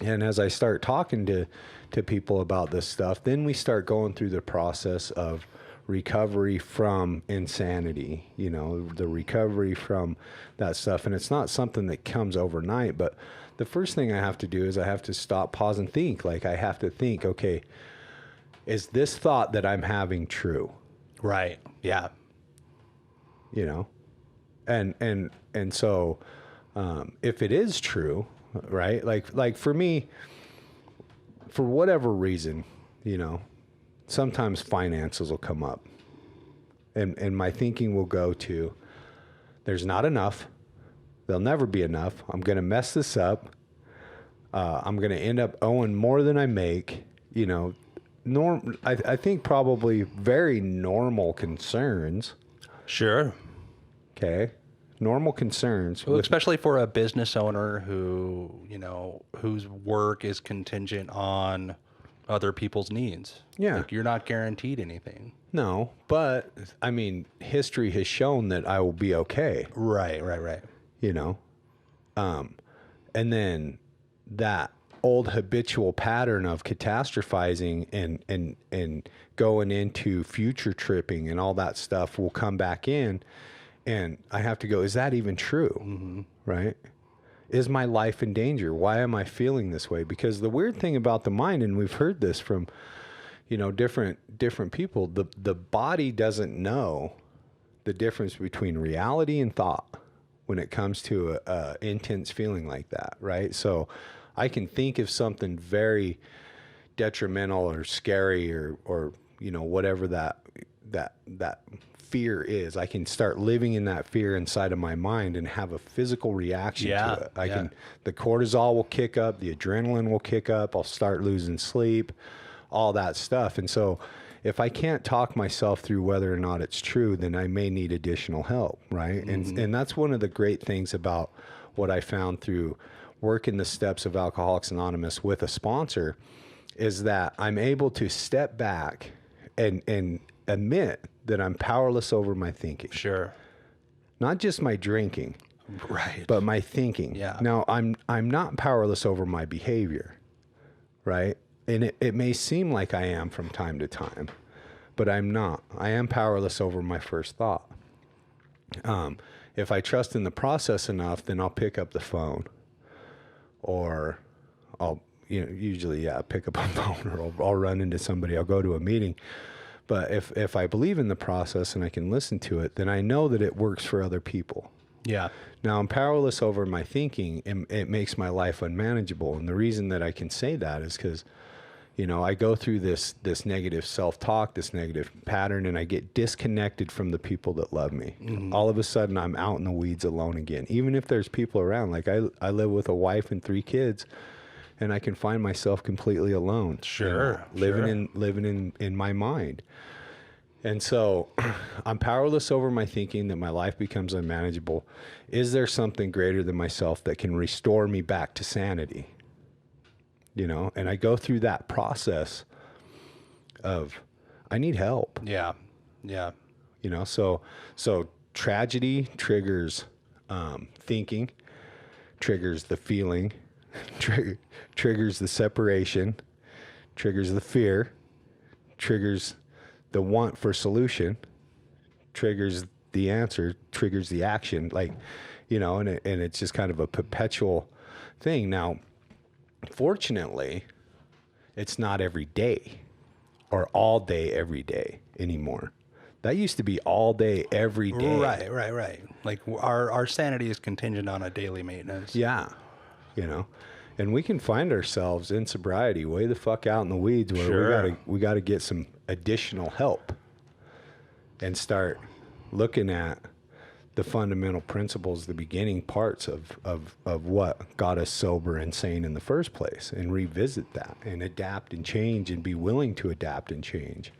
And as I start talking to people about this stuff, then we start going through the process of recovery from insanity, you know, the recovery from that stuff. And it's not something that comes overnight, but the first thing I have to do is I have to stop, pause, and think. Like, I have to think, okay, is this thought that I'm having true? Right. Yeah. You know? And so, if it is true, right? Like for me, for whatever reason, you know, sometimes finances will come up, and my thinking will go to, there's not enough. There'll never be enough. I'm going to mess this up. I'm going to end up owing more than I make, you know. I think probably very normal concerns. Sure. Okay. Normal concerns. Well, especially for a business owner who, you know, whose work is contingent on other people's needs. Yeah. Like, you're not guaranteed anything. No, but I mean, history has shown that I will be okay. Right. You know? And then that old habitual pattern of catastrophizing and going into future tripping and all that stuff will come back in. And I have to go, is that even true? Mm-hmm. Right? Is my life in danger? Why am I feeling this way? Because the weird thing about the mind, and we've heard this from, you know, different people, the body doesn't know the difference between reality and thought when it comes to a intense feeling like that, right? So I can think of something very detrimental or scary or you know, whatever that fear is. I can start living in that fear inside of my mind and have a physical reaction to it. The cortisol will kick up, the adrenaline will kick up, I'll start losing sleep, all that stuff. And so if I can't talk myself through whether or not it's true, then I may need additional help, right? Mm-hmm. And that's one of the great things about what I found through working the steps of Alcoholics Anonymous with a sponsor, is that I'm able to step back and admit that I'm powerless over my thinking. Sure. Not just my drinking, right, but my thinking. Yeah. Now, I'm not powerless over my behavior, right? And it may seem like I am from time to time, but I'm not. I am powerless over my first thought. If I trust in the process enough, then I'll pick up the phone, or I'll, you know, usually, pick up a phone, or I'll run into somebody. I'll go to a meeting. But if I believe in the process and I can listen to it, then I know that it works for other people. Yeah. Now, I'm powerless over my thinking, and it makes my life unmanageable. And the reason that I can say that is because, you know, I go through this negative self-talk, this negative pattern, and I get disconnected from the people that love me. Mm-hmm. All of a sudden, I'm out in the weeds alone again. Even if there's people around, like I live with a wife and 3 kids, and I can find myself completely alone. Sure. You know, living in my mind. And so I'm powerless over my thinking, that my life becomes unmanageable. Is there something greater than myself that can restore me back to sanity? You know, and I go through that process of, I need help. Yeah. Yeah. You know, so tragedy triggers thinking, triggers the feeling, triggers the separation, triggers the fear, triggers the want for solution, triggers the answer, triggers the action, like, you know, and it's just kind of a perpetual thing. Now, fortunately, it's not every day or all day every day anymore. That used to be all day every day. Right. Like, our sanity is contingent on a daily maintenance. Yeah. You know, and we can find ourselves in sobriety way the fuck out in the weeds where we gotta get some additional help and start looking at the fundamental principles, the beginning parts of what got us sober and sane in the first place, and revisit that and adapt and change and be willing to adapt and change.